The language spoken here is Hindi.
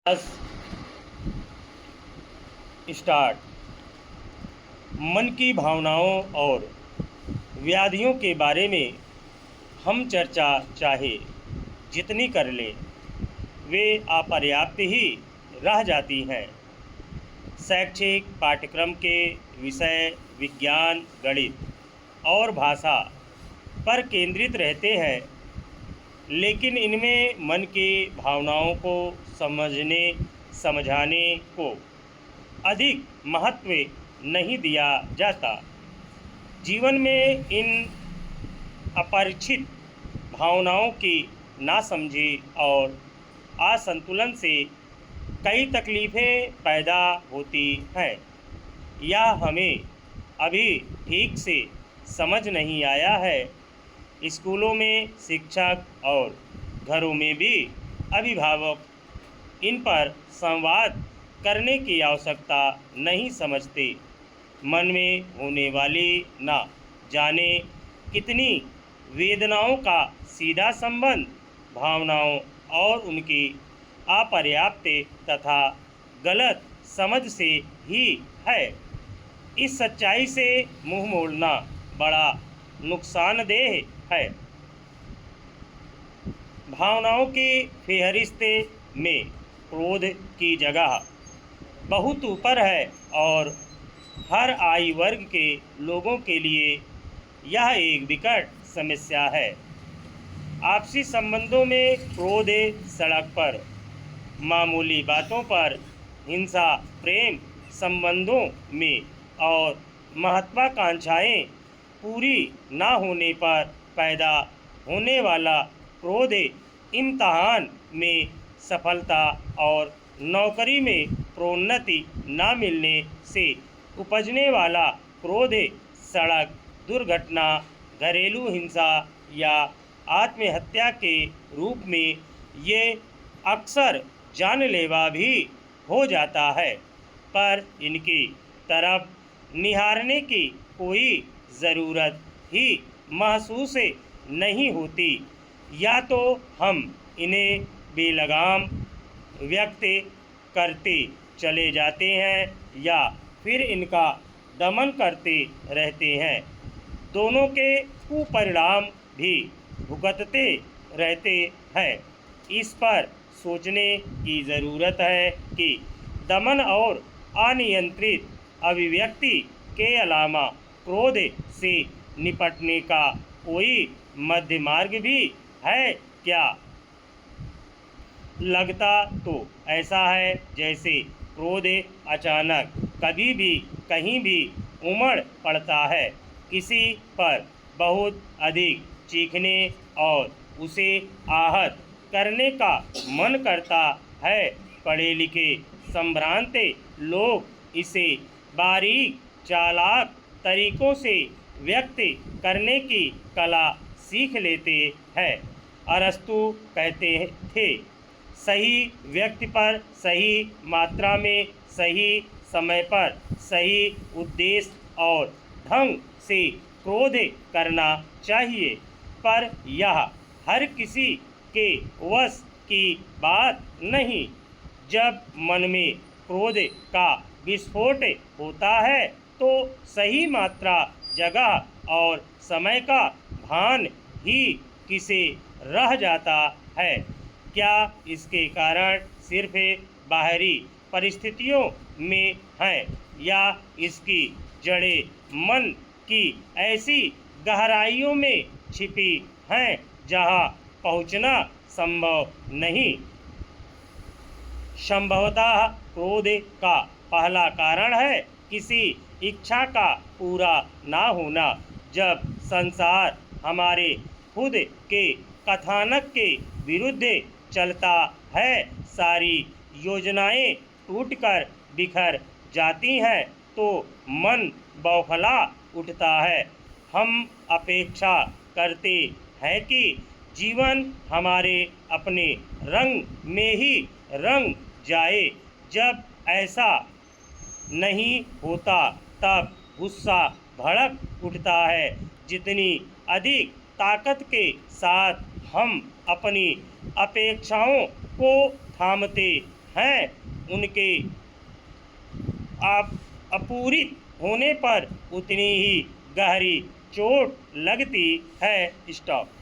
बस स्टार्ट। मन की भावनाओं और व्याधियों के बारे में हम चर्चा चाहे जितनी कर लें वे अपर्याप्त ही रह जाती हैं। शैक्षिक पाठ्यक्रम के विषय विज्ञान, गणित और भाषा पर केंद्रित रहते हैं, लेकिन इनमें मन की भावनाओं को समझाने को अधिक महत्व नहीं दिया जाता। जीवन में इन अपरिचित भावनाओं की नासमझी और असंतुलन से कई तकलीफ़ें पैदा होती हैं। यह हमें अभी ठीक से समझ नहीं आया है। स्कूलों में शिक्षक और घरों में भी अभिभावक इन पर संवाद करने की आवश्यकता नहीं समझते। मन में होने वाली न जाने कितनी वेदनाओं का सीधा संबंध भावनाओं और उनकी अपर्याप्त तथा गलत समझ से ही है। इस सच्चाई से मुंह मोड़ना बड़ा नुकसानदेह है। भावनाओं की फेहरिस्त में क्रोध की जगह बहुत ऊपर है और हर आयु वर्ग के लोगों के लिए यह एक विकट समस्या है। आपसी संबंधों में क्रोध, सड़क पर मामूली बातों पर हिंसा, प्रेम संबंधों में और महत्वाकांक्षाएं पूरी न होने पर पैदा होने वाला क्रोध, इम्तहान में सफलता और नौकरी में प्रोन्नति न मिलने से उपजने वाला क्रोध, सड़क दुर्घटना, घरेलू हिंसा या आत्महत्या के रूप में ये अक्सर जानलेवा भी हो जाता है, पर इनकी तरफ निहारने की कोई ज़रूरत ही महसूस नहीं होती। या तो हम इन्हें बेलगाम व्यक्त करते चले जाते हैं या फिर इनका दमन करते रहते हैं। दोनों के कुपरिणाम भी भुगतते रहते हैं। इस पर सोचने की ज़रूरत है कि दमन और अनियंत्रित अभिव्यक्ति के अलावा क्रोध से निपटने का कोई मध्य मार्ग भी है क्या? लगता तो ऐसा है जैसे क्रोध अचानक कभी भी कहीं भी उमड़ पड़ता है। किसी पर बहुत अधिक चीखने और उसे आहत करने का मन करता है। पढ़े लिखे संभ्रांत लोग इसे बारीक चालाक तरीकों से व्यक्त करने की कला सीख लेते हैं। अरस्तु कहते थे, सही व्यक्ति पर सही मात्रा में सही समय पर सही उद्देश्य और ढंग से क्रोध करना चाहिए, पर यह हर किसी के वश की बात नहीं। जब मन में क्रोध का विस्फोट होता है तो सही मात्रा, जगह और समय का भान ही किसे रह जाता है। क्या इसके कारण सिर्फ बाहरी परिस्थितियों में हैं या इसकी जड़ें मन की ऐसी गहराइयों में छिपी हैं जहां पहुंचना संभव नहीं? संभवतः क्रोध का पहला कारण है किसी इच्छा का पूरा ना होना। जब संसार हमारे खुद के कथानक के विरुद्ध चलता है, सारी योजनाएं टूटकर बिखर जाती हैं, तो मन बौखला उठता है। हम अपेक्षा करते हैं कि जीवन हमारे अपने रंग में ही रंग जाए। जब ऐसा नहीं होता तब गुस्सा भड़क उठता है। जितनी अधिक ताकत के साथ हम अपनी अपेक्षाओं को थामते हैं उनके अपूरित होने पर उतनी ही गहरी चोट लगती है। स्टॉप।